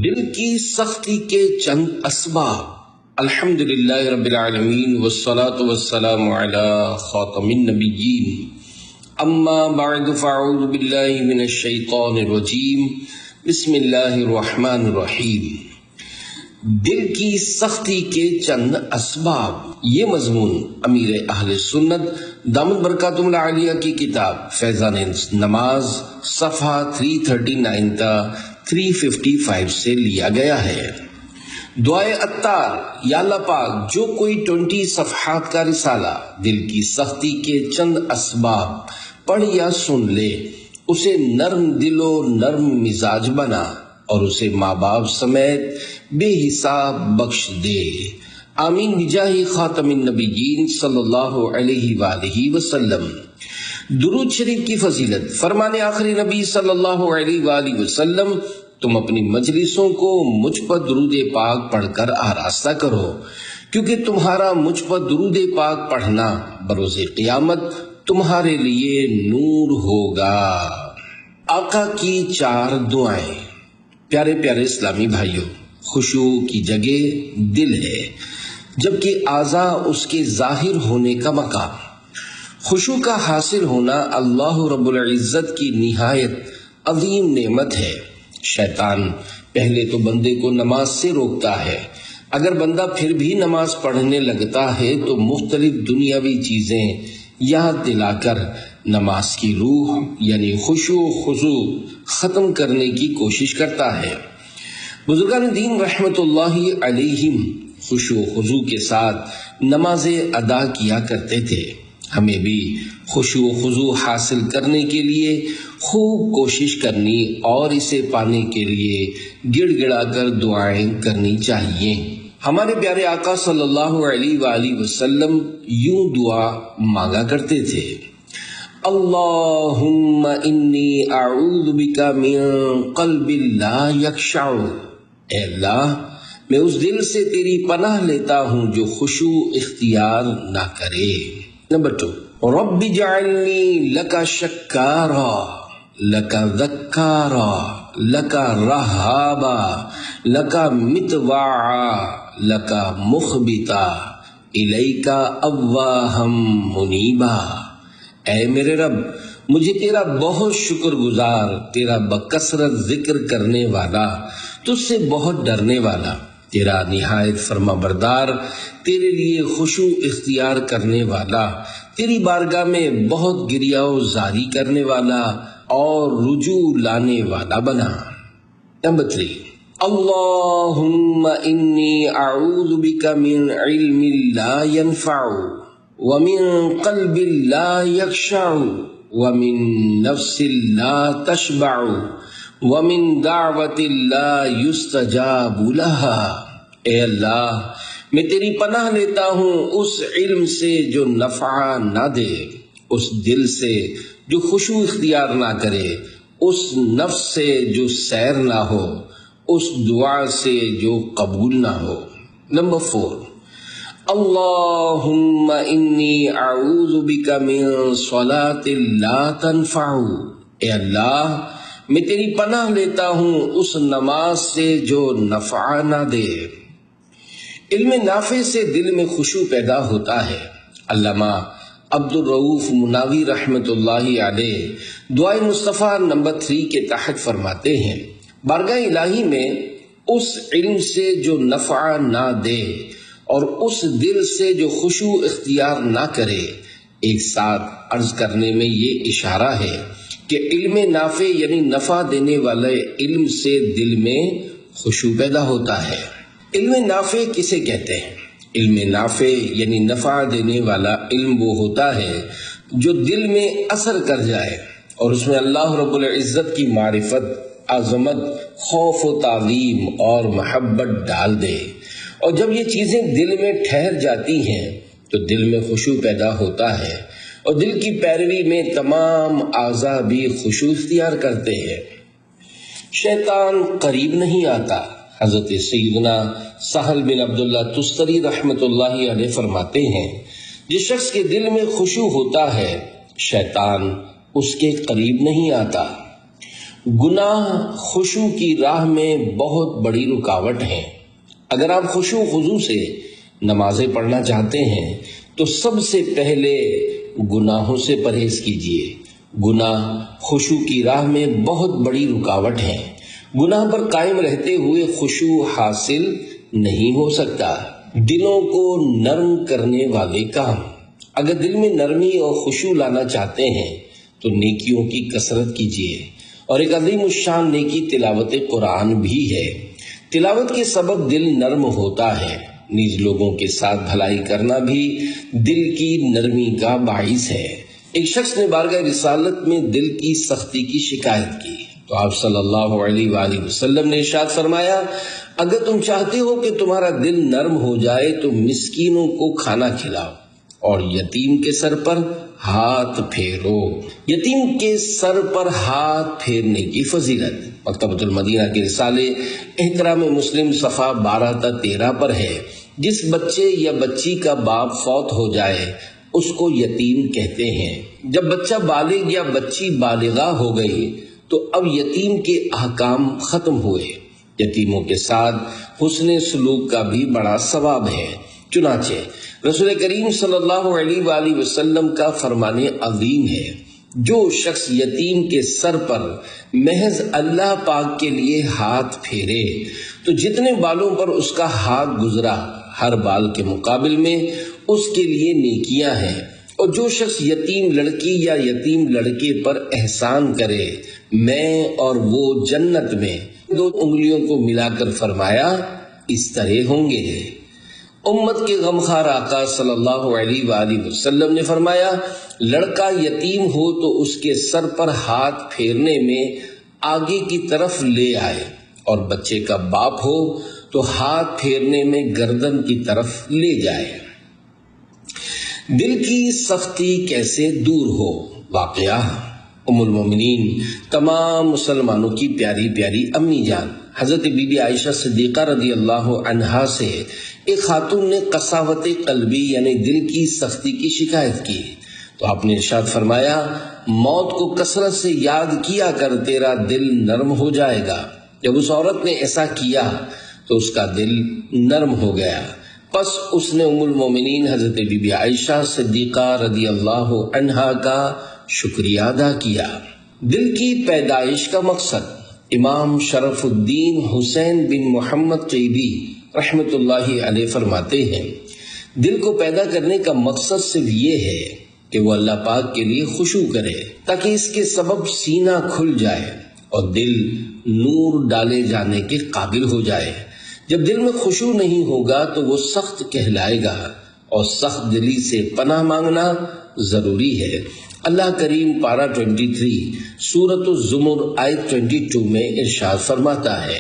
دل کی سختی کے چند اسباب۔ الحمدللہ رب العالمین والصلاة والسلام علی خاتم النبیین، اما بعد فاعوذ باللہ من الشیطان الرجیم، بسم اللہ الرحمن الرحیم۔ دل کی سختی کے چند اسباب، یہ مضمون امیر اہل سنت دامت برکاتہم العالیہ کی کتاب فیضان نماز صفحہ 339 تا 355 سے لیا گیا ہے۔ دعائے عطار، یا اللہ پاک جو کوئی 20 صفحات کا رسالہ دل کی سختی کے چند اسباب پڑھ یا سن لے، اسے نرم دل و نرم مزاج بنا اور اسے ماں باپ سمیت بے حساب بخش دے، آمین بجاہ خاتم النبیین صلی اللہ علیہ وآلہ وسلم۔ درود شریف کی فضیلت، فرمان آخری نبی صلی اللہ علیہ وآلہ وسلم، تم اپنی مجلسوں کو مجھ پر درود پاک پڑھ کر آراستہ کرو، کیونکہ تمہارا مجھ پر درود پاک پڑھنا بروز قیامت تمہارے لیے نور ہوگا۔ آقا کی 4 دعائیں۔ پیارے پیارے اسلامی بھائیوں، خشوع کی جگہ دل ہے، جبکہ اعضاء اس کے ظاہر ہونے کا مقام۔ خشوع کا حاصل ہونا اللہ رب العزت کی نہایت عظیم نعمت ہے۔ شیطان پہلے تو بندے کو نماز سے روکتا ہے، اگر بندہ پھر بھی نماز پڑھنے لگتا ہے تو مختلف دنیاوی چیزیں یاد دلا کر نماز کی روح یعنی خشوع و خضوع ختم کرنے کی کوشش کرتا ہے۔ بزرگان دین رحمت اللہ علیہم خشوع و خضوع کے ساتھ نمازیں ادا کیا کرتے تھے۔ ہمیں بھی خشوع و خضوع حاصل کرنے کے لیے خوب کوشش کرنی اور اسے پانے کے لیے گڑ گڑا کر دعائیں کرنی چاہیے۔ ہمارے پیارے آقا صلی اللہ علیہ وآلہ وسلم یوں دعا مانگا کرتے تھے، اللہم انی اعوذ بک من قلب لا یخشع، اے اللہ میں اس دل سے تیری پناہ لیتا ہوں جو خشوع اختیار نہ کرے۔ نمبر 2، رب اجعلنی لک شکارا لک ذکارا لک رہابا لک مطواعا لک مخبتا الیک اواہم منیبا۔ اے میرے رب، مجھے تیرا بہت شکر گزار، تیرا بکثرت ذکر کرنے والا، تجھ سے بہت ڈرنے والا، تیرا نہایت فرما بردار، تیرے لیے خشوع اختیار کرنے والا، تیری بارگاہ میں بہت گریہ و زاری کرنے والا اور رجوع لانے والا بنا۔ نمبر 3، اللہم انی اعوذ بک من علم لا ينفع ومن قلب لا یخشع ومن نفس لا تشبع ومن دعوت لا یستجاب لها۔ اے اللہ میں تیری پناہ لیتا ہوں اس علم سے جو نفع نہ دے، اس دل سے جو خشوع اختیار نہ کرے، اس نفس سے جو سیر نہ ہو، اس دعا سے جو قبول نہ ہو۔ نمبر 4، اللہم انی اعوذ بک من صلاة لا تنفع، اے اللہ میں تیری پناہ لیتا ہوں اس نماز سے جو نفع نہ دے۔ علم نافع سے دل میں خشوع پیدا ہوتا ہے۔ علامہ عبد الرؤف مناوی رحمت اللہ علیہ دعائے مصطفیٰ نمبر 3 کے تحت فرماتے ہیں، بارگاہ الہی میں اس علم سے جو نفع نہ دے اور اس دل سے جو خشوع اختیار نہ کرے، ایک ساتھ عرض کرنے میں یہ اشارہ ہے کہ علم نافع یعنی نفع دینے والے علم سے دل میں خشوع پیدا ہوتا ہے۔ علم نافع کسے کہتے ہیں؟ علم نافع یعنی نفع دینے والا علم وہ ہوتا ہے جو دل میں اثر کر جائے اور اس میں اللہ رب العزت کی معرفت، عظمت، خوف و تعظیم اور محبت ڈال دے، اور جب یہ چیزیں دل میں ٹھہر جاتی ہیں تو دل میں خشوع پیدا ہوتا ہے اور دل کی پیروی میں تمام اعضاء بھی خشوع اختیار کرتے ہیں۔ شیطان قریب نہیں آتا۔ حضرت سیدنا سہل بن عبداللہ تستری رحمت اللہ علیہ فرماتے ہیں، جس شخص کے دل میں خشوع ہوتا ہے شیطان اس کے قریب نہیں آتا۔ گناہ خشوع کی راہ میں بہت بڑی رکاوٹ ہیں۔ اگر آپ خشوع خضوع سے نمازیں پڑھنا چاہتے ہیں تو سب سے پہلے گناہوں سے پرہیز کیجیے۔ گناہ خشوع کی راہ میں بہت بڑی رکاوٹ ہیں۔ گناہ پر قائم رہتے ہوئے خشوع حاصل نہیں ہو سکتا۔ دلوں کو نرم کرنے والے کام۔ اگر دل میں نرمی اور خشوع لانا چاہتے ہیں تو نیکیوں کی کثرت کیجیے، اور ایک عظیم الشان نیکی تلاوت قرآن بھی ہے۔ تلاوت کے سبب دل نرم ہوتا ہے، نیز لوگوں کے ساتھ بھلائی کرنا بھی دل کی نرمی کا باعث ہے۔ ایک شخص نے بارگاہ رسالت میں دل کی سختی کی شکایت کی تو آپ صلی اللہ علیہ وآلہ وسلم نے ارشاد فرمایا، اگر تم چاہتے ہو کہ تمہارا دل نرم ہو جائے تو مسکینوں کو کھانا کھلاؤ اور یتیم کے سر پر ہاتھ پھیرو۔ یتیم کے سر پر ہاتھ پھیرنے کی فضیلت مکتبۃ المدینہ کے رسالے احترام مسلم صفحہ 12 تا 13 پر ہے۔ جس بچے یا بچی کا باپ فوت ہو جائے اس کو یتیم کہتے ہیں۔ جب بچہ بالغ یا بچی بالغہ ہو گئی تو اب یتیم کے احکام ختم ہوئے۔ یتیموں کے ساتھ حسن سلوک کا بھی بڑا ثواب ہے۔ چنانچہ رسول کریم صلی اللہ علیہ وآلہ وسلم کا فرمان عظیم ہے، جو شخص یتیم کے سر پر محض اللہ پاک کے لیے ہاتھ پھیرے تو جتنے بالوں پر اس کا ہاتھ گزرا ہر بال کے مقابل میں اس کے لیے نیکیاں ہیں، اور جو شخص یتیم لڑکی یا یتیم لڑکے پر احسان کرے میں اور وہ جنت میں 2 انگلیوں کو ملا کر فرمایا اس طرح ہوں گے۔ امت کے غمخوار آقا صلی اللہ علیہ وآلہ وسلم نے فرمایا، لڑکا یتیم ہو تو اس کے سر پر ہاتھ پھیرنے میں آگے کی طرف لے آئے، اور بچے کا باپ ہو تو ہاتھ پھیرنے میں گردن کی طرف لے جائے۔ دل کی سختی کیسے دور ہو؟ واقعہ ام المومنین تمام مسلمانوں کی پیاری پیاری امی جان حضرت بی بی عائشہ صدیقہ رضی اللہ عنہا سے ایک خاتون نے قساوت قلبی یعنی دل کی سختی کی شکایت کی تو آپ نے ارشاد فرمایا، موت کو کثرت سے یاد کیا کر، تیرا دل نرم ہو جائے گا۔ جب اس عورت نے ایسا کیا تو اس کا دل نرم ہو گیا، پس اس نے ام المومنین حضرت بی بی عائشہ صدیقہ رضی اللہ عنہا کا شکریہ ادا کیا۔ دل کی پیدائش کا مقصد امام شرف الدین حسین بن محمد قیبی رحمت اللہ علیہ فرماتے ہیں، دل کو پیدا کرنے کا مقصد صرف یہ ہے کہ وہ اللہ پاک کے لیے خشوع کرے تاکہ اس کے سبب سینہ کھل جائے اور دل نور ڈالے جانے کے قابل ہو جائے۔ جب دل میں خشوع نہیں ہوگا تو وہ سخت کہلائے گا، اور سخت دلی سے پناہ مانگنا ضروری ہے۔ اللہ کریم پارہ 23 سورۃ الزمر آیت 22 میں ارشاد فرماتا ہے،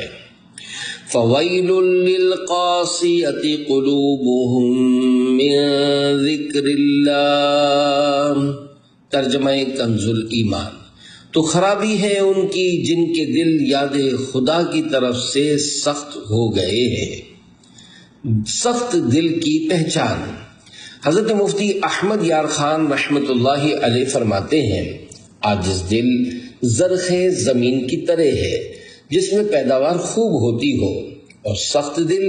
فَوَيْلٌ لِّلْقَاسِيَةِ قُلُوبُهُم مِّن ذِكْرِ اللَّهِ، ترجمہ کنز الایمان، تو خرابی ہے ان کی جن کے دل یاد خدا کی طرف سے سخت ہو گئے ہیں۔ سخت دل کی پہچان حضرت مفتی احمد یار خان رحمت اللہ علیہ فرماتے ہیں، عاجز دل زرخیز زمین کی طرح ہے جس میں پیداوار خوب ہوتی ہو، اور سخت دل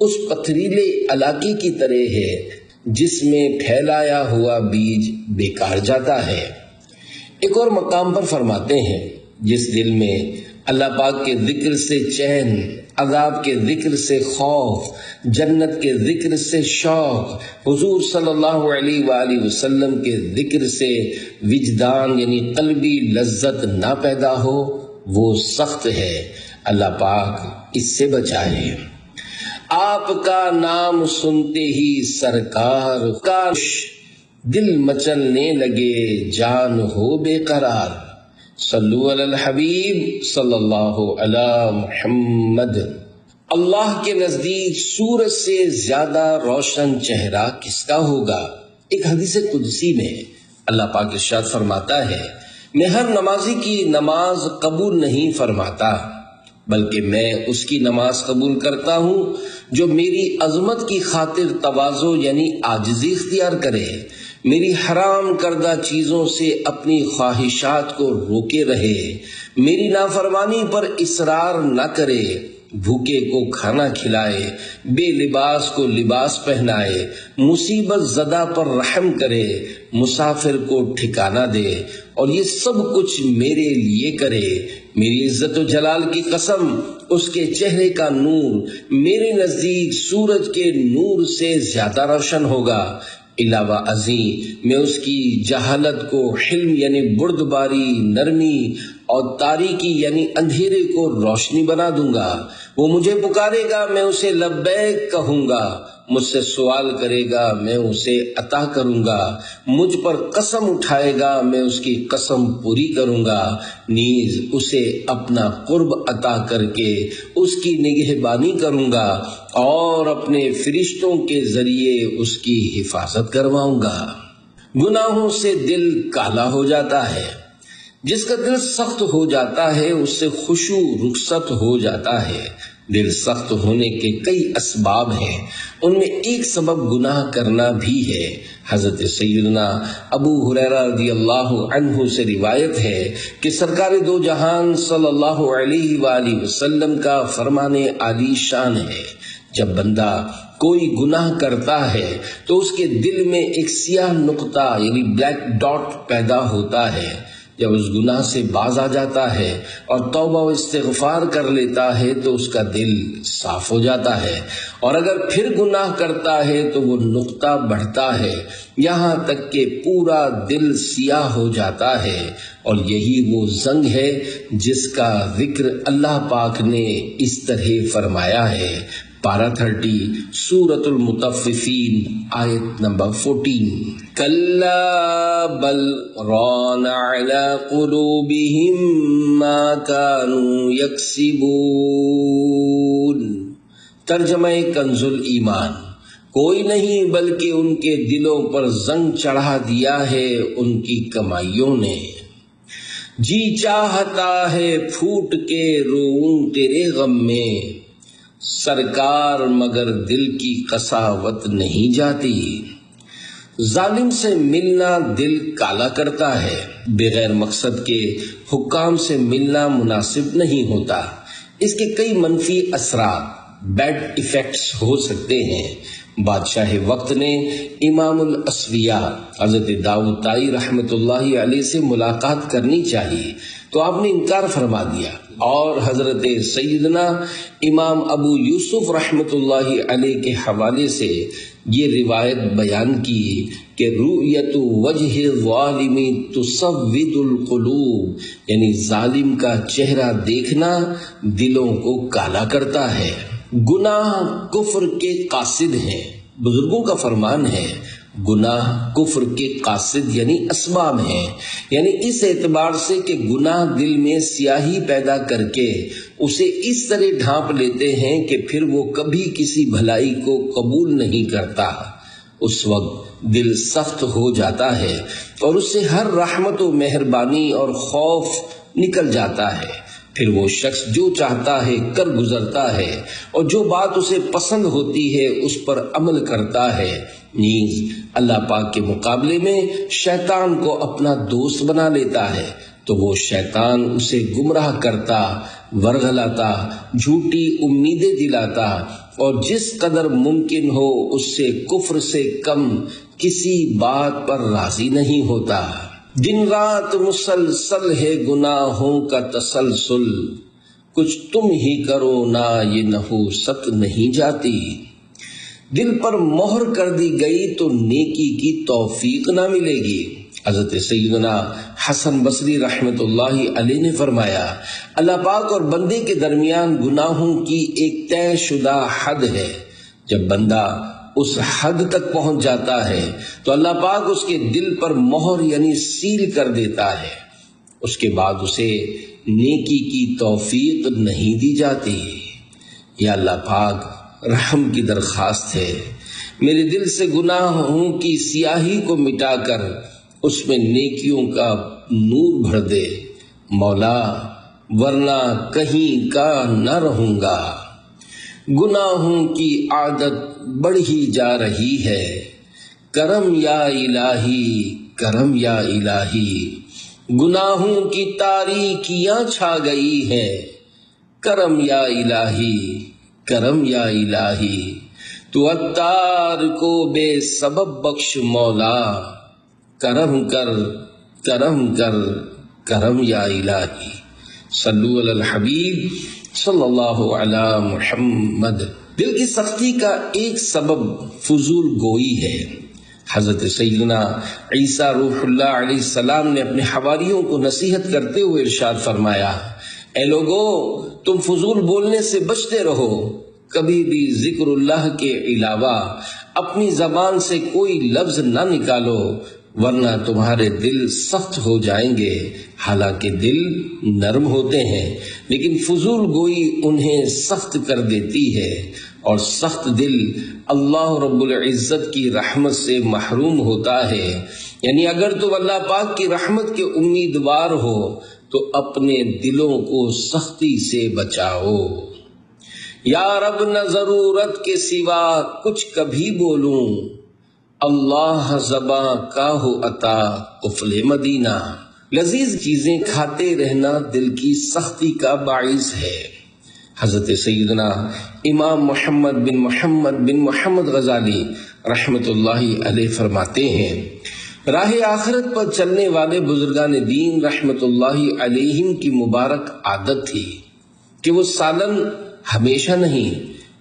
اس پتھریلے علاقے کی طرح ہے جس میں پھیلایا ہوا بیج بیکار جاتا ہے۔ ایک اور مقام پر فرماتے ہیں، جس دل میں اللہ پاک کے ذکر سے چین، عذاب کے ذکر سے خوف، جنت کے ذکر سے شوق، حضور صلی اللہ علیہ وآلہ وسلم کے ذکر سے وجدان یعنی قلبی لذت نہ پیدا ہو، وہ سخت ہے۔ اللہ پاک اس سے بچائے۔ آپ کا نام سنتے ہی سرکار کا دل مچلنے لگے، جان ہو بے قرار۔ صلو علی الحبیب صلی اللہ علی محمد۔ اللہ کے نزدیک سورج سے زیادہ روشن چہرہ کس کا ہوگا؟ ایک حدیث قدسی میں اللہ پاک ارشاد فرماتا ہے، میں ہر نمازی کی نماز قبول نہیں فرماتا، بلکہ میں اس کی نماز قبول کرتا ہوں جو میری عظمت کی خاطر تواضع یعنی عاجزی اختیار کرے، میری حرام کردہ چیزوں سے اپنی خواہشات کو روکے رہے، میری نافرمانی پر اصرار نہ کرے، بھوکے کو کھانا کھلائے، بے لباس کو لباس پہنائے، مصیبت زدہ پر رحم کرے، مسافر کو ٹھکانہ دے، اور یہ سب کچھ میرے لیے کرے۔ میری عزت و جلال کی قسم، اس کے چہرے کا نور میرے نزدیک سورج کے نور سے زیادہ روشن ہوگا۔ علاوہ ازیں میں اس کی جہالت کو حلم یعنی بردباری، نرمی، اور تاریکی یعنی اندھیرے کو روشنی بنا دوں گا۔ وہ مجھے پکارے گا، میں اسے لبیک کہوں گا، مجھ سے سوال کرے گا، میں اسے عطا کروں گا، مجھ پر قسم اٹھائے گا، میں اس کی قسم پوری کروں گا، نیز اسے اپنا قرب عطا کر کے اس کی نگہبانی کروں گا، اور اپنے فرشتوں کے ذریعے اس کی حفاظت کرواؤں گا۔ گناہوں سے دل کالا ہو جاتا ہے، جس کا دل سخت ہو جاتا ہے اس سے خشوع رخصت ہو جاتا ہے۔ دل سخت ہونے کے کئی اسباب ہیں، ان میں ایک سبب گناہ کرنا بھی ہے۔ حضرت سیدنا ابو ہریرہ رضی اللہ عنہ سے روایت ہے کہ سرکار دو جہان صلی اللہ علیہ وآلہ وسلم کا فرمان عالی شان ہے، جب بندہ کوئی گناہ کرتا ہے تو اس کے دل میں ایک سیاہ نقطہ یعنی بلیک ڈاٹ پیدا ہوتا ہے۔ جب اس گناہ سے باز آ جاتا ہے اور توبہ و استغفار کر لیتا ہے تو اس کا دل صاف ہو جاتا ہے، اور اگر پھر گناہ کرتا ہے تو وہ نقطہ بڑھتا ہے یہاں تک کہ پورا دل سیاہ ہو جاتا ہے، اور یہی وہ زنگ ہے جس کا ذکر اللہ پاک نے اس طرح فرمایا ہے۔ پارہ 30 سورۃ المطففین آیت نمبر 14۔ کلا بل ران علی قلوبہم ما کانوا یکسبون۔ ترجمہ کنز الایمان، کوئی نہیں بلکہ ان کے دلوں پر زنگ چڑھا دیا ہے ان کی کمائیوں نے۔ جی چاہتا ہے پھوٹ کے روؤں تیرے غم میں، سرکار مگر دل کی قساوت نہیں جاتی۔ ظالم سے ملنا دل کالا کرتا ہے، بغیر مقصد کے حکام سے ملنا مناسب نہیں ہوتا، اس کے کئی منفی اثرات بیڈ ایفیکٹس ہو سکتے ہیں۔ بادشاہ وقت نے امام الاسویاء حضرت داؤد طائی رحمۃ اللہ علیہ سے ملاقات کرنی چاہیے تو آپ نے انکار فرما دیا، اور حضرت سیدنا امام ابو یوسف رحمۃ اللہ علیہ کے حوالے سے یہ روایت بیان کی کہ رؤیت وجہ الظالم تسود القلوب، یعنی ظالم کا چہرہ دیکھنا دلوں کو کالا کرتا ہے۔ گناہ کفر کے قاصد ہیں، بزرگوں کا فرمان ہے گناہ کفر کے قاصد یعنی اسباب ہیں، یعنی اس اعتبار سے کہ گناہ دل میں سیاہی پیدا کر کے اسے اس طرح ڈھانپ لیتے ہیں کہ پھر وہ کبھی کسی بھلائی کو قبول نہیں کرتا۔ اس وقت دل سخت ہو جاتا ہے اور اس سے ہر رحمت و مہربانی اور خوف نکل جاتا ہے، پھر وہ شخص جو چاہتا ہے کر گزرتا ہے، اور جو بات اسے پسند ہوتی ہے اس پر عمل کرتا ہے۔ نیز اللہ پاک کے مقابلے میں شیطان کو اپنا دوست بنا لیتا ہے تو وہ شیطان اسے گمراہ کرتا، ورغلاتا، جھوٹی امیدیں دلاتا، اور جس قدر ممکن ہو اس سے کفر سے کم کسی بات پر راضی نہیں ہوتا۔ دن رات مسلسل ہے گناہوں کا تسلسل، کچھ تم ہی کرو نا یہ نحوست نہیں جاتی۔ دل پر مہر کر دی گئی تو نیکی کی توفیق نہ ملے گی۔ حضرت سیدنا حسن بصری رحمۃ اللہ علیہ نے فرمایا، اللہ پاک اور بندے کے درمیان گناہوں کی ایک طے شدہ حد ہے، جب بندہ اس حد تک پہنچ جاتا ہے تو اللہ پاک اس کے دل پر مہر یعنی سیل کر دیتا ہے، اس کے بعد اسے نیکی کی توفیق نہیں دی جاتی۔ یا اللہ پاک رحم کی درخواست ہے، میرے دل سے گناہوں کی سیاہی کو مٹا کر اس میں نیکیوں کا نور بھر دے مولا، ورنہ کہیں کا نہ رہوں گا۔ گناہوں کی عادت بڑھی جا رہی ہے، کرم یا الہی کرم یا الہی، گناہوں کی تاریکیاں چھا گئی ہے، کرم یا الہی کرم یا الہی، تو عطار کو بے سبب بخش مولا، کرم کر کرم کر کرم یا الہی۔ صلو علی الحبیب صلی اللہ علی محمد۔ دل کی سختی کا ایک سبب فضول گوئی ہے۔ حضرت سیدنا عیسیٰ روح اللہ علیہ السلام نے اپنے حواریوں کو نصیحت کرتے ہوئے ارشاد فرمایا، اے لوگو، تم فضول بولنے سے بچتے رہو، کبھی بھی ذکر اللہ کے علاوہ اپنی زبان سے کوئی لفظ نہ نکالو، ورنہ تمہارے دل سخت ہو جائیں گے۔ حالانکہ دل نرم ہوتے ہیں، لیکن فضول گوئی انہیں سخت کر دیتی ہے، اور سخت دل اللہ رب العزت کی رحمت سے محروم ہوتا ہے۔ یعنی اگر تم اللہ پاک کی رحمت کے امیدوار ہو تو اپنے دلوں کو سختی سے بچاؤ۔ یا رب نہ ضرورت کے سوا کچھ کبھی بولوں، اللہ زباں کا ہو عطا قفل مدینہ۔ لذیذ چیزیں کھاتے رہنا دل کی سختی کا باعث ہے۔ حضرت سیدنا امام محمد بن محمد غزالی رحمت اللہ علیہ فرماتے ہیں، راہ آخرت پر چلنے والے بزرگان دین رحمت اللہ علیہم کی مبارک عادت تھی کہ وہ سالن ہمیشہ نہیں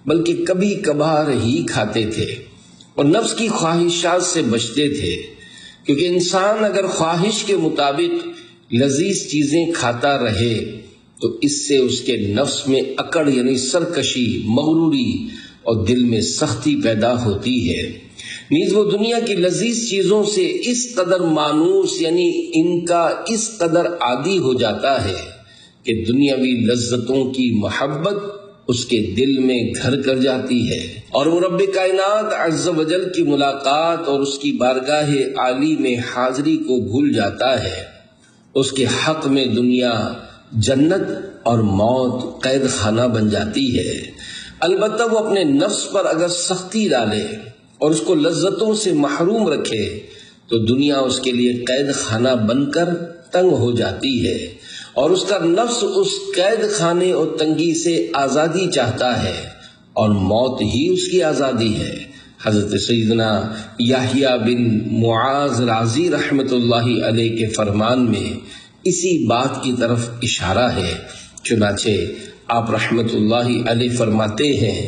بلکہ کبھی کبھار ہی کھاتے تھے، اور نفس کی خواہشات سے بچتے تھے، کیونکہ انسان اگر خواہش کے مطابق لذیذ چیزیں کھاتا رہے تو اس سے اس کے نفس میں اکڑ یعنی سرکشی، مغروری اور دل میں سختی پیدا ہوتی ہے۔ نیز وہ دنیا کی لذیذ چیزوں سے اس قدر مانوس یعنی ان کا اس قدر عادی ہو جاتا ہے کہ دنیاوی لذتوں کی محبت اس کے دل میں گھر کر جاتی ہے، اور وہ رب کائنات عز و جل کی ملاقات اور اس کی بارگاہ عالی میں حاضری کو بھول جاتا ہے۔ اس کے حق میں دنیا جنت اور موت قید خانہ بن جاتی ہے۔ البتہ وہ اپنے نفس پر اگر سختی ڈالے اور اس کو لذتوں سے محروم رکھے تو دنیا اس کے لیے قید خانہ بن کر تنگ ہو جاتی ہے، اور اس کا نفس اس قید خانے اور تنگی سے آزادی چاہتا ہے، اور موت ہی اس کی آزادی ہے۔ حضرت سیدنا یحییٰ بن معاذ رازی رحمت اللہ علیہ کے فرمان میں اسی بات کی طرف اشارہ ہے۔ چنانچہ آپ رحمت اللہ علیہ فرماتے ہیں،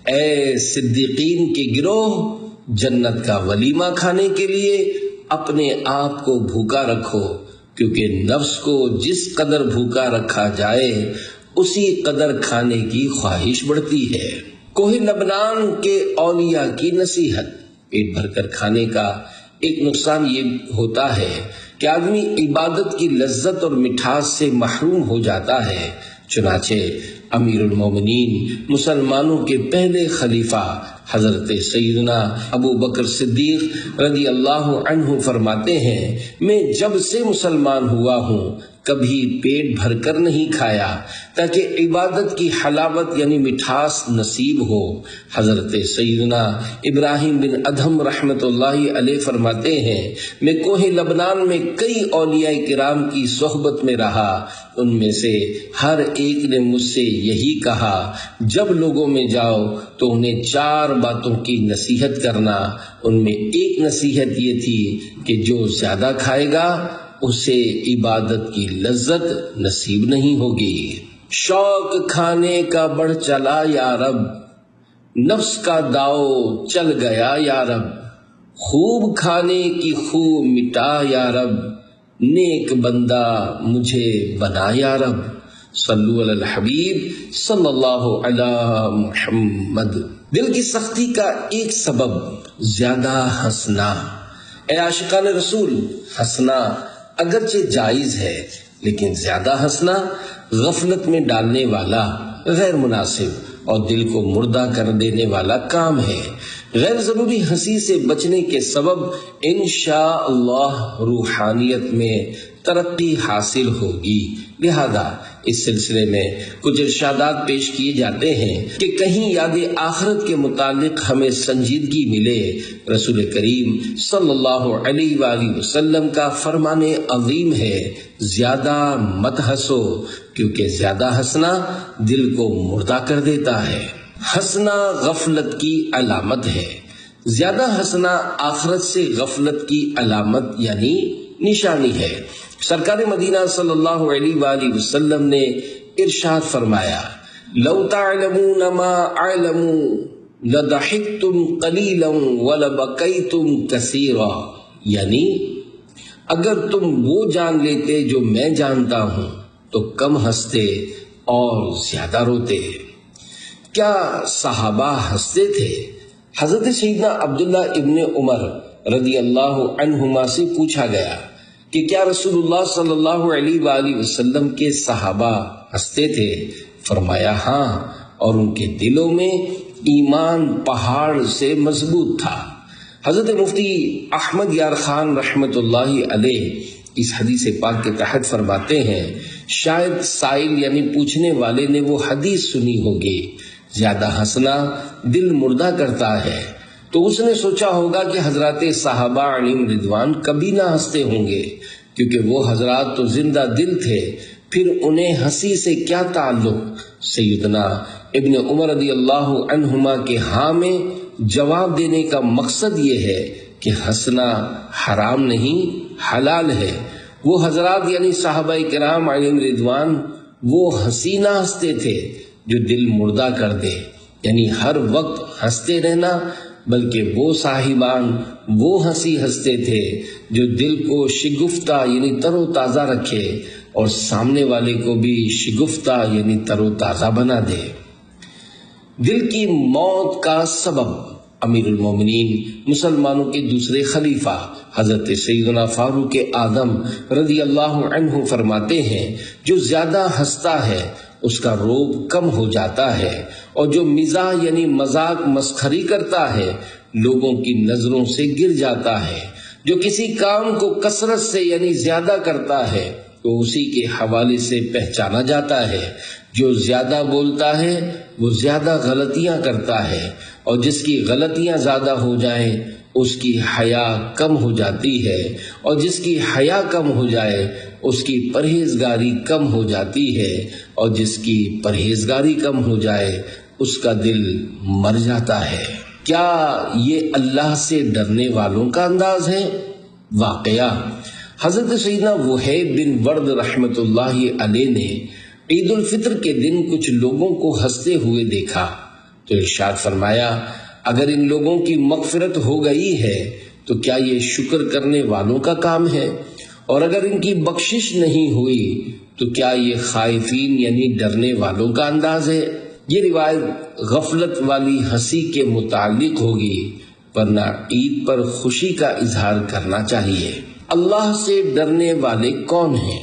اے صدیقین کے گروہ، جنت کا ولیمہ کھانے کے لیے اپنے آپ کو بھوکا رکھو، کیونکہ نفس کو جس قدر بھوکا رکھا جائے اسی قدر کھانے کی خواہش بڑھتی ہے۔ کوہ لبنان کے اولیاء کی نصیحت۔ پیٹ بھر کر کھانے کا ایک نقصان یہ ہوتا ہے کہ آدمی عبادت کی لذت اور مٹھاس سے محروم ہو جاتا ہے۔ چنانچہ امیر المومنین مسلمانوں کے پہلے خلیفہ حضرت سیدنا ابو بکر صدیق رضی اللہ عنہ فرماتے ہیں، میں جب سے مسلمان ہوا ہوں کبھی پیٹ بھر کر نہیں کھایا تاکہ عبادت کی حلاوت یعنی مٹھاس نصیب ہو۔ حضرت سیدنا ابراہیم بن ادھم رحمت اللہ علیہ فرماتے ہیں، میں کوہ لبنان میں کئی اولیاء کرام کی صحبت میں رہا، ان میں سے ہر ایک نے مجھ سے یہی کہا، جب لوگوں میں جاؤ تو انہیں 4 باتوں کی نصیحت کرنا۔ ان میں ایک نصیحت یہ تھی کہ جو زیادہ کھائے گا اسے عبادت کی لذت نصیب نہیں ہوگی۔ شوق کھانے کا بڑھ چلا یا رب، نفس کا داؤ چل گیا یا رب، خوب کھانے کی خوب مٹا یا رب، نیک بندہ مجھے بنا یا رب۔ صلو علی الحبیب صلی اللہ علی محمد۔ دل کی سختی کا ایک سبب زیادہ ہنسنا۔ اے عاشقان رسول، ہنسنا اگرچہ جائز ہے لیکن زیادہ ہنسنا غفلت میں ڈالنے والا، غیر مناسب اور دل کو مردہ کر دینے والا کام ہے۔ غیر ضروری ہنسی سے بچنے کے سبب انشاءاللہ روحانیت میں ترقی حاصل ہوگی۔ لہذا اس سلسلے میں کچھ ارشادات پیش کیے جاتے ہیں کہ کہیں یاد آخرت کے متعلق ہمیں سنجیدگی ملے۔ رسول کریم صلی اللہ علیہ وآلہ وسلم کا فرمان عظیم ہے، زیادہ مت ہنسو، کیونکہ زیادہ ہنسنا دل کو مردہ کر دیتا ہے۔ ہنسنا غفلت کی علامت ہے، زیادہ ہنسنا آخرت سے غفلت کی علامت یعنی نشانی ہے۔ سرکار مدینہ صلی اللہ علیہ وآلہ وسلم نے ارشاد فرمایا، لو تعلمون ما اعلم لضحکتم قلیلا ولبکیتم کثیرا، یعنی اگر تم وہ جان لیتے جو میں جانتا ہوں تو کم ہنستے اور زیادہ روتے۔ کیا صحابہ ہنستے تھے؟ حضرت سیدنا عبداللہ ابن عمر رضی اللہ عنہما سے پوچھا گیا کہ کیا رسول اللہ صلی اللہ علیہ وآلہ وسلم کے صحابہ ہنستے تھے؟ فرمایا ہاں، اور ان کے دلوں میں ایمان پہاڑ سے مضبوط تھا۔ حضرت مفتی احمد یار خان رحمت اللہ علیہ اس حدیث پاک کے تحت فرماتے ہیں، شاید سائل یعنی پوچھنے والے نے وہ حدیث سنی ہوگی، زیادہ ہنسنا دل مردہ کرتا ہے، تو اس نے سوچا ہوگا کہ حضرات صحابہ علیہم رضوان کبھی نہ ہنستے ہوں گے، کیونکہ وہ حضرات تو زندہ دل تھے، پھر انہیں ہنسی سے کیا تعلق؟ سیدنا ابن عمر رضی اللہ عنہما کے ہاں میں جواب دینے کا مقصد یہ ہے کہ ہنسنا حرام نہیں، حلال ہے۔ وہ حضرات یعنی صحابہ کرام علیہم رضوان وہ ہنسی نہ ہنستے تھے جو دل مردہ کر دے، یعنی ہر وقت ہنستے رہنا، بلکہ وہ صاحبان وہ ہنسی ہنستے تھے جو دل کو شگفتہ یعنی تر و تازہ رکھے اور سامنے والے کو بھی شگفتہ یعنی تر و تازہ بنا دے۔ دل کی موت کا سبب امیر المومنین مسلمانوں کے دوسرے خلیفہ حضرت سیدنا فاروق اعظم رضی اللہ عنہ فرماتے ہیں، جو زیادہ ہنستا ہے اس کا روب کم ہو جاتا ہے، اور جو مزاح یعنی مذاق مسخری کرتا ہے لوگوں کی نظروں سے گر جاتا ہے۔ جو کسی کام کو کثرت سے یعنی زیادہ کرتا ہے تو اسی کے حوالے سے پہچانا جاتا ہے۔ جو زیادہ بولتا ہے وہ زیادہ غلطیاں کرتا ہے، اور جس کی غلطیاں زیادہ ہو جائیں اس کی حیا کم ہو جاتی ہے، اور جس کی حیا کم ہو جائے اس کی پرہیزگاری کم ہو جاتی ہے، اور جس کی پرہیزگاری کم ہو جائے اس کا دل مر جاتا ہے۔ کیا یہ اللہ سے ڈرنے والوں کا انداز ہے؟ واقعہ حضرت سیدنا وہیب بن ورد رحمت اللہ علیہ نے عید الفطر کے دن کچھ لوگوں کو ہنستے ہوئے دیکھا تو ارشاد فرمایا، اگر ان لوگوں کی مغفرت ہو گئی ہے تو کیا یہ شکر کرنے والوں کا کام ہے؟ اور اگر ان کی بخشش نہیں ہوئی تو کیا یہ خائفین یعنی ڈرنے والوں کا انداز ہے؟ یہ روایت غفلت والی ہنسی کے متعلق ہوگی، ورنہ عید پر خوشی کا اظہار کرنا چاہیے۔ اللہ سے ڈرنے والے کون ہیں؟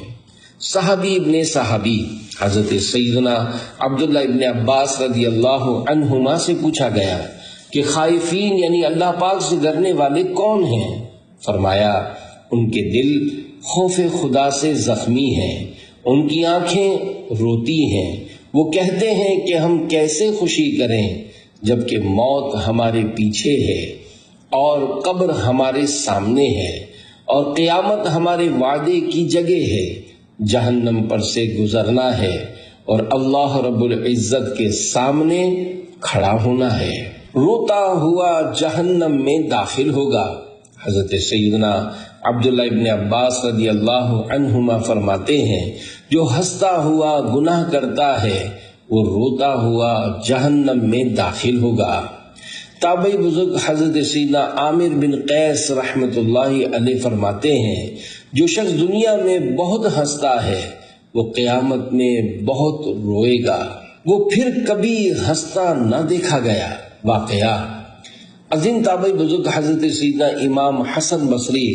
صحابی ابن صحابی حضرت سیدنا عبداللہ ابن عباس رضی اللہ عنہما سے پوچھا گیا کہ خائفین یعنی اللہ پاک سے ڈرنے والے کون ہیں؟ فرمایا، ان کے دل خوف خدا سے زخمی ہیں، ان کی آنکھیں روتی ہیں، وہ کہتے ہیں کہ ہم کیسے خوشی کریں جبکہ موت ہمارے پیچھے ہے اور قبر ہمارے سامنے ہے اور قیامت ہمارے وعدے کی جگہ ہے، جہنم پر سے گزرنا ہے اور اللہ رب العزت کے سامنے کھڑا ہونا ہے، روتا ہوا جہنم میں داخل ہوگا۔ حضرت سیدنا عبداللہ ابن عباس رضی اللہ عنہما فرماتے ہیں، جو ہنستا ہوا گناہ کرتا ہے وہ روتا ہوا جہنم میں داخل ہوگا۔ تابعی بزرگ حضرت سیدنا عامر بن قیس رحمت اللہ علیہ فرماتے ہیں، جو شخص دنیا میں بہت ہنستا ہے وہ قیامت میں بہت روئے گا، وہ پھر کبھی ہنستا نہ دیکھا گیا۔ واقعہ عظیم تابعی بزرگ حضرت سیدنا امام حسن بصری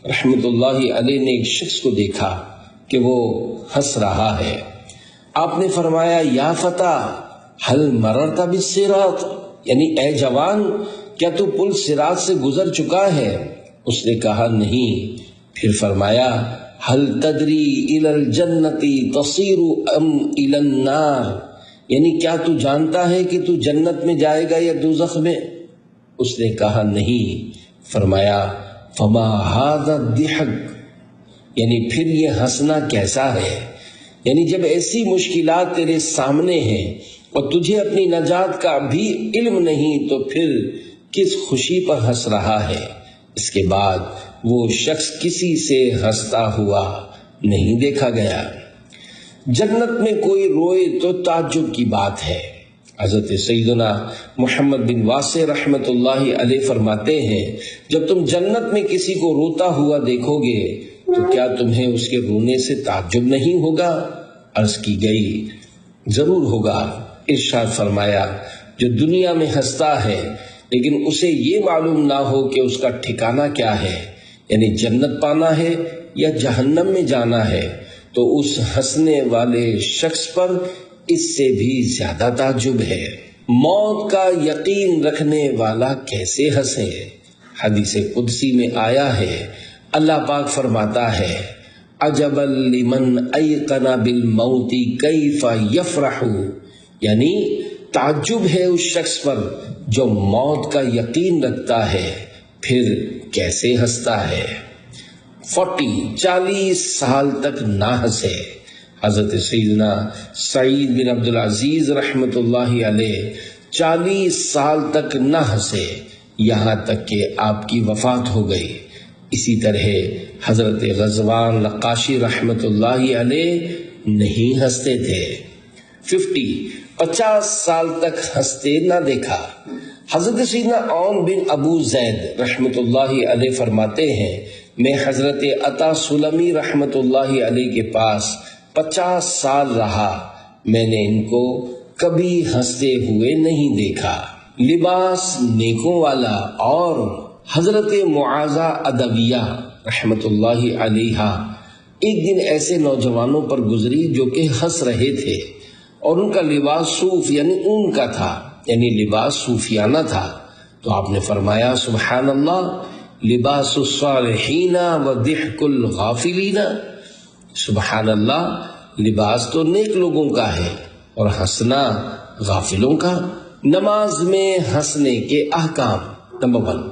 رحمت اللہ علیہ نے ایک شخص کو دیکھا کہ وہ ہنس رہا ہے۔ آپ نے فرمایا، یا فتیٰ، حل مررت بالصراط، یعنی اے جوان، کیا تو پل صراط سے گزر چکا ہے؟ اس نے کہا نہیں۔ پھر فرمایا ہل تدری الی الجنت تصیر ام الی النار، یعنی کیا تو جانتا ہے کہ تو جنت میں جائے گا یا دوزخ میں؟ اس نے کہا نہیں۔ فرمایا فما ھذا الضحک، یعنی پھر یہ ہنسنا کیسا ہے؟ یعنی جب ایسی مشکلات تیرے سامنے ہیں اور تجھے اپنی نجات کا بھی علم نہیں تو پھر کس خوشی پر ہنس رہا ہے؟ اس کے بعد وہ شخص کسی سے ہنستا ہوا نہیں دیکھا گیا۔ جنت میں کوئی روئے تو تعجب کی بات ہے۔ حضرت سیدنا محمد بن واسع رحمت اللہ علیہ فرماتے ہیں جب تم جنت میں کسی کو روتا ہوا دیکھو گے تو کیا تمہیں اس کے رونے سے تعجب نہیں ہوگا؟ عرض کی گئی ضرور ہوگا۔ ارشاد فرمایا جو دنیا میں ہنستا ہے لیکن اسے یہ معلوم نہ ہو کہ اس کا ٹھکانہ کیا ہے، یعنی جنت پانا ہے یا جہنم میں جانا ہے، تو اس ہنسنے والے شخص پر اس سے بھی زیادہ تعجب ہے۔ موت کا یقین رکھنے والا کیسے ہنسے؟ حدیث قدسی میں آیا ہے، اللہ پاک فرماتا ہے عجبا لمن ایقن بالموت کیف یفرح، یعنی تعجب ہے اس شخص پر جو موت کا یقین رکھتا ہے پھر کیسے ہنستا ہے۔ 40 سال تک نہ ہنسے۔ حضرت سیدنا سعید بن عبدالعزیز رحمت اللہ علیہ 40 سال تک نہ ہنسے، یہاں تک کہ آپ کی وفات ہو گئی۔ اسی طرح حضرت غزوان نقاشی رحمت اللہ علیہ نہیں ہنستے تھے۔ 50 سال تک ہنستے نہ دیکھا۔ حضرت سیدنا عون بن ابو زید رحمت اللہ علیہ فرماتے ہیں میں حضرت عطا سلمی رحمت اللہ علیہ کے پاس 50 سال رہا، میں نے ان کو کبھی ہنستے ہوئے نہیں دیکھا۔ لباس نیکوں والا اور حضرت معاذہ ادویہ رحمت اللہ علیہا ایک دن ایسے نوجوانوں پر گزری جو کہ ہنس رہے تھے اور ان کا لباس صوف یعنی اون کا تھا، یعنی لباس صوفیانہ تھا، تو آپ نے فرمایا سبحان اللہ لباس الصالحین و ضحک الغافلین، سبحان اللہ لباس تو نیک لوگوں کا ہے اور ہنسنا غافلوں کا۔ نماز میں ہنسنے کے احکام۔ نمبر 1،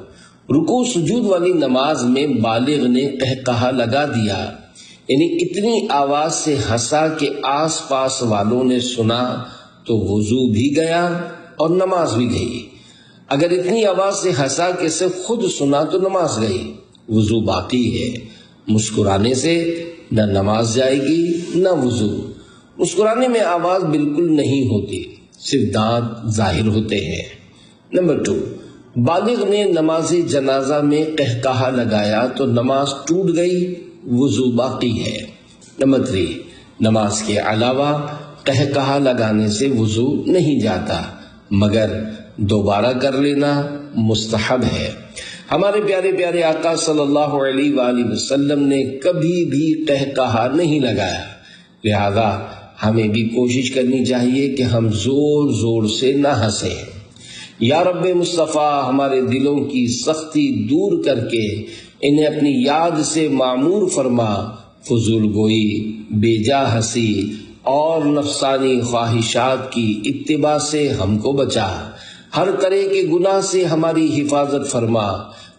رکوع سجود والی نماز میں بالغ نے قہقہا لگا دیا، یعنی اتنی آواز سے ہنسا کہ آس پاس والوں نے سنا تو وضو بھی گیا اور نماز بھی گئی۔ اگر اتنی آواز سے ہنسا کہ صرف خود سنا تو نماز گئی، وضو باقی ہے۔ مسکرانے سے نہ نماز جائے گی نہ وضو۔ مسکرانے میں آواز بالکل نہیں ہوتی، صرف دانت ظاہر ہوتے ہیں۔ نمبر 2، بالغ نے نماز جنازہ میں قہقہا لگایا تو نماز ٹوٹ گئی، وضو باقی ہے۔ نمبر 3، نماز کے علاوہ قہقہا لگانے سے وضو نہیں جاتا مگر دوبارہ کر لینا مستحب ہے۔ ہمارے پیارے پیارے آقا صلی اللہ علیہ وآلہ وسلم نے کبھی بھی قہقہا نہیں لگایا، لہذا ہمیں بھی کوشش کرنی چاہیے کہ ہم زور زور سے نہ ہنسیں۔ یا رب مصطفیٰ ہمارے دلوں کی سختی دور کر کے انہیں اپنی یاد سے معمور فرما، فضول گوئی، بے جا ہنسی اور نفسانی خواہشات کی اتباع سے ہم کو بچا، ہر طرح کے گناہ سے ہماری حفاظت فرما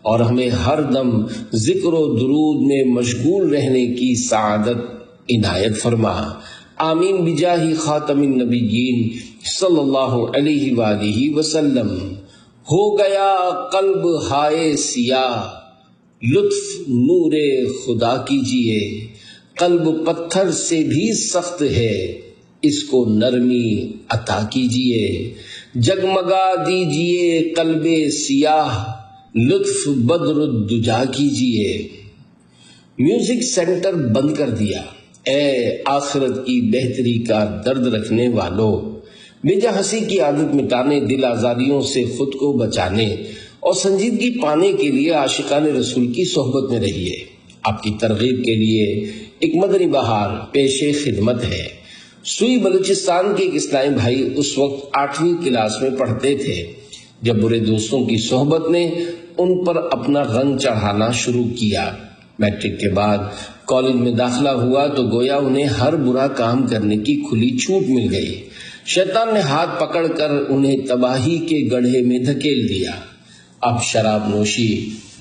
اور ہمیں ہر دم ذکر و درود میں مشغول رہنے کی سعادت عنایت فرما۔ آمین بجاہ خاتم النبیین صلی اللہ علیہ وآلہ وسلم۔ ہو گیا قلب ہائے سیاہ، لطف نور خدا کیجئے، قلب پتھر سے بھی سخت ہے، اس کو نرمی عطا کیجئے، جگمگا دیجئے قلب سیاہ، لطف بدر الدجا کیجئے۔ میوزک سینٹر بند کر دیا، اے آخرت کی بہتری کا درد رکھنے والوں، بے جا ہنسی کی عادت مٹانے، دل آزاریوں سے خود کو بچانے اور سنجیدگی پانے کے لیے عاشقان رسول کی صحبت میں رہیے۔ آپ کی ترغیب کے لیے ایک مدنی بہار پیش خدمت ہے۔ سوئی بلوچستان کے ایک اسلامی بھائی اس وقت 8ویں کلاس میں پڑھتے تھے جب برے دوستوں کی صحبت نے ان پر اپنا رنگ چڑھانا شروع کیا۔ میٹرک کے بعد کالج میں داخلہ ہوا تو گویا انہیں ہر برا کام کرنے کی کھلی چھوٹ مل گئی۔ شیطان نے ہاتھ پکڑ کر انہیں تباہی کے گڑھے میں دھکیل دیا۔ اب شراب نوشی،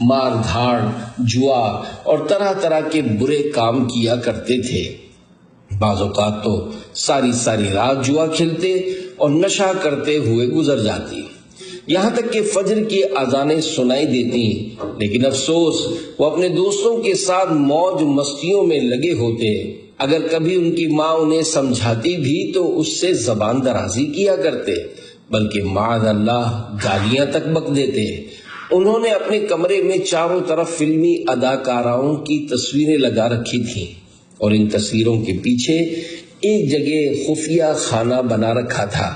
مار دھاڑ، جوا اور طرح طرح کے برے کام کیا کرتے تھے۔ بعض اوقات تو ساری رات جوا کھیلتے اور نشہ کرتے ہوئے گزر جاتی، یہاں تک کہ فجر کی اذانیں سنائی دیتی، لیکن افسوس وہ اپنے دوستوں کے ساتھ موج مستیوں میں لگے ہوتے۔ اگر کبھی ان کی ماں انہیں سمجھاتی بھی تو اس سے زبان درازی کیا کرتے، بلکہ معاذ اللہ گالیاں تک بک دیتے۔ انہوں نے اپنے کمرے میں چاروں طرف فلمی اداکاراؤں کی تصویریں لگا رکھی تھیں اور ان تصویروں کے پیچھے ایک جگہ خفیہ خانہ بنا رکھا تھا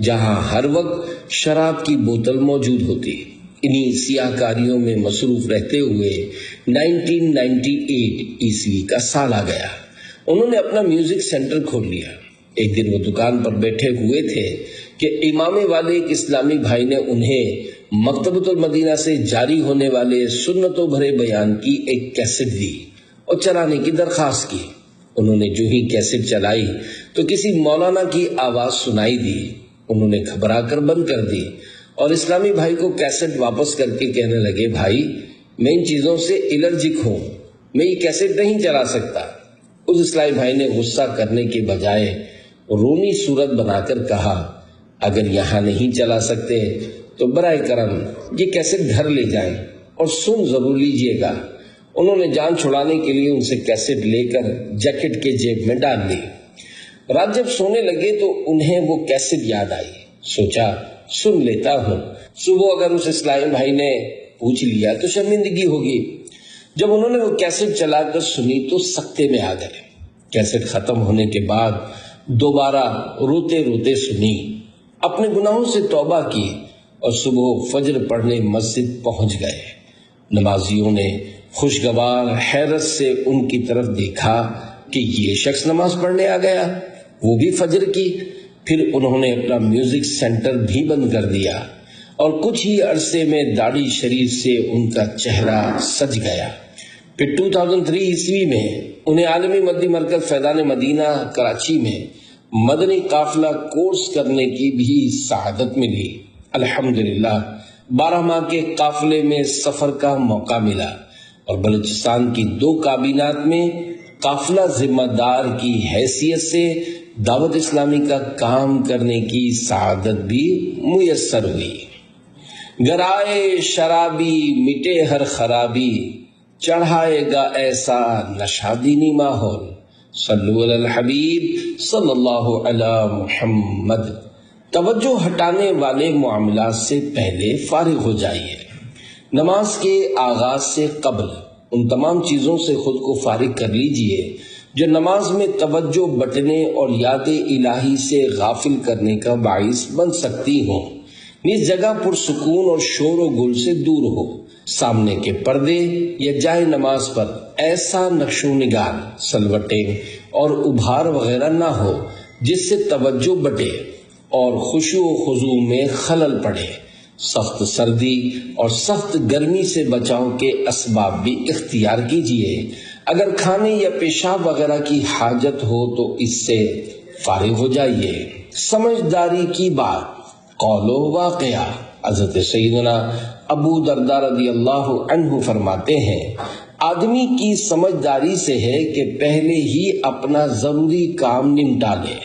جہاں ہر وقت شراب کی بوتل موجود ہوتی۔ انہی سیاہ کاریوں میں مصروف رہتے ہوئے 1998 عیسوی کا سال آ گیا۔ انہوں نے اپنا میوزک سینٹر کھول لیا۔ ایک دن وہ دکان پر بیٹھے ہوئے تھے کہ امامے والے ایک اسلامی بھائی نے انہیں مکتبۃ المدینہ سے جاری ہونے والے سنتوں بھرے بیان کی ایک کیسٹ دی اور چلانے کی درخواست کی۔ انہوں نے جو ہی کیسٹ چلائی تو کسی مولانا کی آواز سنائی دی۔ انہوں نے گھبرا کر بند کر دی اور اسلامی بھائی کو کیسٹ واپس کر کے کہنے لگے، بھائی میں ان چیزوں سے الرجک ہوں، میں یہ کیسٹ نہیں چلا سکتا۔ اس اسلامی بھائی نے غصہ کرنے کے بجائے رونی صورت بنا کر کہا، اگر یہاں نہیں چلا سکتے تو برائے کرم یہ کیسٹ گھر لے جائیں اور سن ضرور لیجئے گا۔ انہوں نے جان چھڑانے کے لیے ان سے کیسٹ لے کر جیکٹ کے جیب میں ڈال لی۔ رات جب سونے لگے تو انہیں وہ کیسٹ یاد آئی۔ سوچا سن لیتا ہوں، صبح اگر اس اسلامی بھائی نے پوچھ لیا تو شرمندگی ہوگی۔ جب انہوں نے وہ کیسٹ چلا کر سنی تو سکتے میں آ گئے۔ کیسٹ ختم ہونے کے بعد دوبارہ روتے روتے سنی، اپنے گناہوں سے توبہ کی اور صبح فجر پڑھنے مسجد پہنچ گئے۔ نمازیوں نے خوشگوار حیرت سے ان کی طرف دیکھا کہ یہ شخص نماز پڑھنے آ گیا، وہ بھی فجر کی۔ پھر انہوں نے اپنا میوزک سینٹر بھی بند کر دیا اور کچھ ہی عرصے میں داڑھی شریف سے ان کا چہرہ سج گیا۔ پھر 2003 عیسوی میں انہیں عالمی مدنی مرکز فیضان مدینہ کراچی میں مدنی قافلہ کورس کرنے کی بھی سعادت ملی۔ الحمدللہ 12 ماہ کے قافلے میں سفر کا موقع ملا اور بلوچستان کی 2 کابینات میں قافلہ ذمہ دار کی حیثیت سے دعوت اسلامی کا کام کرنے کی سعادت بھی میسر ہوئی۔ گرائے شرابی مٹے ہر خرابی، چڑھائے گا ایسا نشادینی ماحول، صلو علی الحبیب صلی اللہ علی محمد۔ توجہ ہٹانے والے معاملات سے پہلے فارغ ہو جائیے۔ نماز کے آغاز سے قبل ان تمام چیزوں سے خود کو فارغ کر لیجئے جو نماز میں توجہ بٹنے اور یاد الہی سے غافل کرنے کا باعث بن سکتی ہوں۔ نیز جگہ پرسکون اور شور و گل سے دور ہو۔ سامنے کے پردے یا جائے نماز پر ایسا نقش و نگار، سلوٹیں اور ابھار وغیرہ نہ ہو جس سے توجہ بٹے اور خشوع و خضوع میں خلل پڑے۔ سخت سردی اور سخت گرمی سے بچاؤ کے اسباب بھی اختیار کیجیے۔ اگر کھانے یا پیشاب وغیرہ کی حاجت ہو تو اس سے فارغ ہو جائیے۔ سمجھداری کی بات، قول و واقعہ۔ حضرت سیدنا ابو درداء رضی اللہ عنہ فرماتے ہیں، آدمی کی سمجھداری سے ہے کہ پہلے ہی اپنا ضروری کام نمٹا لے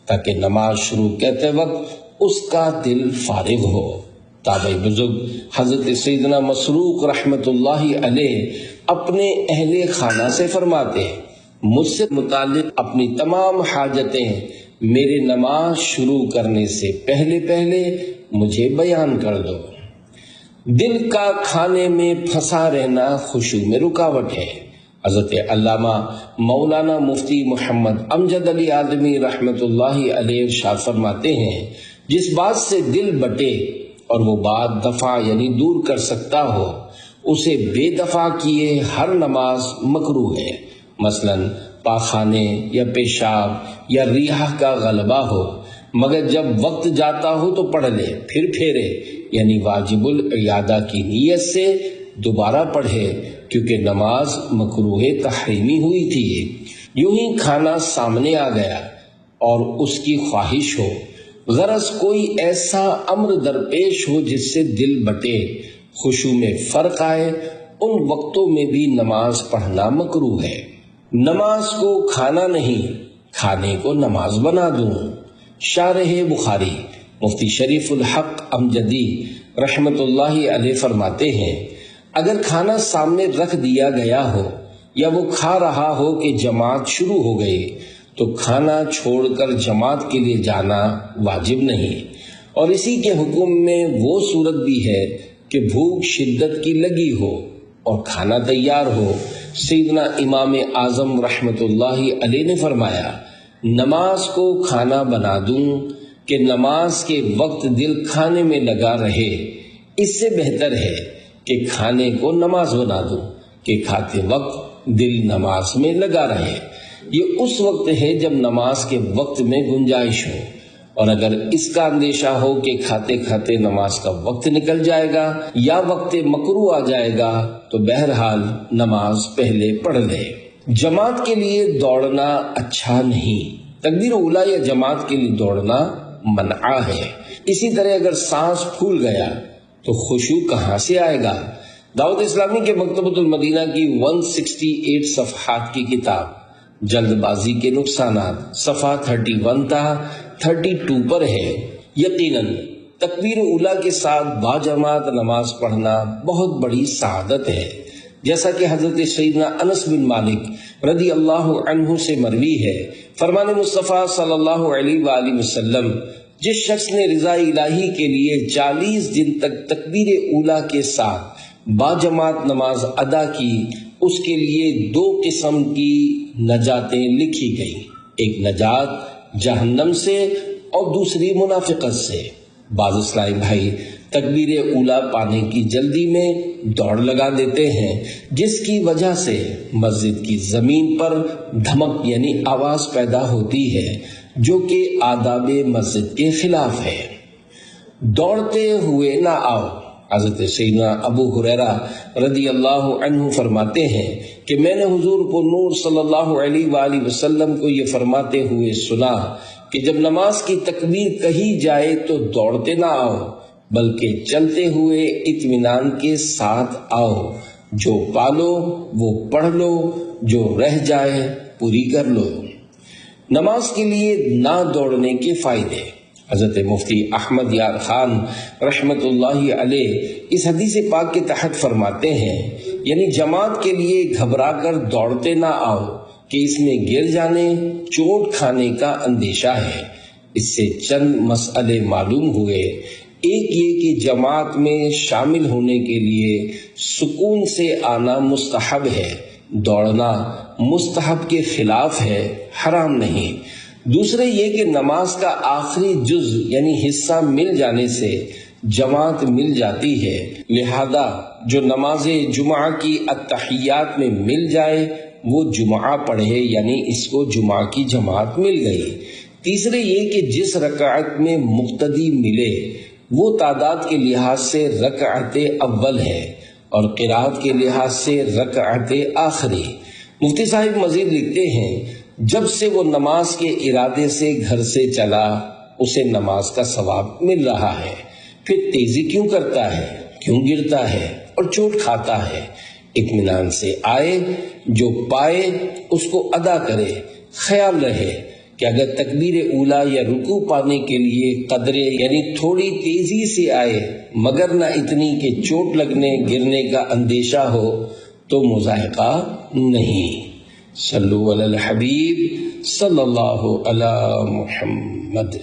تاکہ نماز شروع کرتے وقت اس کا دل فارغ ہو۔ تابعی بزرگ حضرت سیدنا مسروق رحمت اللہ علیہ اپنے اہل خانہ سے فرماتے ہیں، مجھ سے متعلق اپنی تمام حاجتیں میرے نماز شروع کرنے سے پہلے پہلے مجھے بیان کر دو۔ دل کا کھانے میں پھنسا رہنا خشوع میں رکاوٹ ہے۔ حضرت علامہ مولانا مفتی محمد امجد علی اعظمی رحمت اللہ علیہ ارشاد فرماتے ہیں، جس بات سے دل بٹے اور وہ بات دفع یعنی دور کر سکتا ہو اسے بے دفع کیے ہر نماز مکروہ ہے۔ مثلا پاخانے یا پیشاب یا ریح کا غلبہ ہو، مگر جب وقت جاتا ہو تو پڑھ لے، پھر پھیرے یعنی واجب العیادہ کی نیت سے دوبارہ پڑھے، کیونکہ نماز مکروہ تحریمی ہوئی تھی۔ یوں ہی کھانا سامنے آ گیا اور اس کی خواہش ہو، غرض کوئی ایسا امر درپیش ہو جس سے دل بٹے، خشوع میں فرق آئے، ان وقتوں میں بھی نماز پڑھنا مکروہ ہے۔ نماز کو کھانا نہیں، کھانے کو نماز بنا دوں۔ شارح بخاری مفتی شریف الحق امجدی رحمت اللہ علیہ فرماتے ہیں، اگر کھانا سامنے رکھ دیا گیا ہو یا وہ کھا رہا ہو کہ جماعت شروع ہو گئی تو کھانا چھوڑ کر جماعت کے لیے جانا واجب نہیں، اور اسی کے حکم میں وہ صورت بھی ہے کہ بھوک شدت کی لگی ہو اور کھانا تیار ہو۔ سیدنا امام اعظم رحمت اللہ علیہ نے فرمایا، نماز کو کھانا بنا دوں کہ نماز کے وقت دل کھانے میں لگا رہے، اس سے بہتر ہے کہ کھانے کو نماز بنا دوں کہ کھاتے وقت دل نماز میں لگا رہے۔ یہ اس وقت ہے جب نماز کے وقت میں گنجائش ہو، اور اگر اس کا اندیشہ ہو کہ کھاتے کھاتے نماز کا وقت نکل جائے گا یا وقت مکروہ آ جائے گا تو بہرحال نماز پہلے پڑھ لے۔ جماعت کے لیے دوڑنا اچھا نہیں، تکبیر اولیٰ یا جماعت کے لیے دوڑنا منع ہے۔ اسی طرح اگر سانس پھول گیا تو خشوع کہاں سے آئے گا؟ دعوت اسلامی کے مکتبۃ المدینہ کی 168 صفحات کی کتاب جلد بازی کے نقصانات صفحہ 31 تا 32 پر ہے۔ یقیناً تکبیر اولیٰ کے ساتھ باجماعت نماز پڑھنا بہت بڑی سعادت ہے، جیسا کہ حضرت سیدنا انس بن مالک رضی اللہ عنہ سے مروی ہے، فرمان مصطفیٰ صلی اللہ علیہ وآلہ وسلم، جس شخص نے رضا الہی کے لیے 40 دن تک تکبیر اولیٰ کے ساتھ باجماعت نماز ادا کی، اس کے لیے 2 قسم کی نجاتیں لکھی گئیں، ایک نجات جہنم سے اور دوسری منافقت سے۔ بعض اسلامی بھائی تکبیر اولیٰ پانے کی جلدی میں دوڑ لگا دیتے ہیں، جس کی وجہ سے مسجد کی زمین پر دھمک یعنی آواز پیدا ہوتی ہے، جو کہ آداب مسجد کے خلاف ہے۔ دوڑتے ہوئے نہ آؤ۔ حضرت سیدنا ابو ہریرہ رضی اللہ عنہ فرماتے ہیں کہ میں نے حضور کو نور صلی اللہ علیہ وآلہ وسلم کو یہ فرماتے ہوئے سنا کہ جب نماز کی تکبیر کہی جائے تو دوڑتے نہ آؤ، بلکہ چلتے ہوئے اطمینان کے ساتھ آؤ، جو پالو وہ پڑھ لو، جو رہ جائے پوری کر لو۔ نماز کے لیے نہ دوڑنے کے فائدے۔ حضرت مفتی احمد یار خان رحمت اللہ علیہ اس حدیث پاک کے تحت فرماتے ہیں، یعنی جماعت کے لیے گھبرا کر دوڑتے نہ آؤ کہ اس میں گر جانے، چوٹ کھانے کا اندیشہ ہے۔ اس سے چند مسئلے معلوم ہوئے۔ ایک یہ کہ جماعت میں شامل ہونے کے لیے سکون سے آنا مستحب ہے، دوڑنا مستحب کے خلاف ہے، حرام نہیں۔ دوسرے یہ کہ نماز کا آخری جز یعنی حصہ مل جانے سے جماعت مل جاتی ہے، لہذا جو نماز جمعہ کی التحیات میں مل جائے وہ جمعہ پڑھے، یعنی اس کو جمعہ کی جماعت مل گئی۔ تیسرے یہ کہ جس رکعت میں مقتدی ملے وہ تعداد کے لحاظ سے رکعت اول ہے اور قرات کے لحاظ سے رکعت آخری۔ مفتی صاحب مزید لکھتے ہیں، جب سے وہ نماز کے ارادے سے گھر سے چلا اسے نماز کا ثواب مل رہا ہے، پھر تیزی کیوں کرتا ہے، کیوں گرتا ہے اور چوٹ کھاتا ہے؟ اطمینان سے آئے، جو پائے اس کو ادا کرے۔ خیال رہے کہ اگر تکبیر اولیٰ یا رکوع پانے کے لیے قدرے یعنی تھوڑی تیزی سے آئے مگر نہ اتنی کہ چوٹ لگنے گرنے کا اندیشہ ہو تو مضائقہ نہیں۔ صلو علی الحبیب صلی اللہ علی محمد۔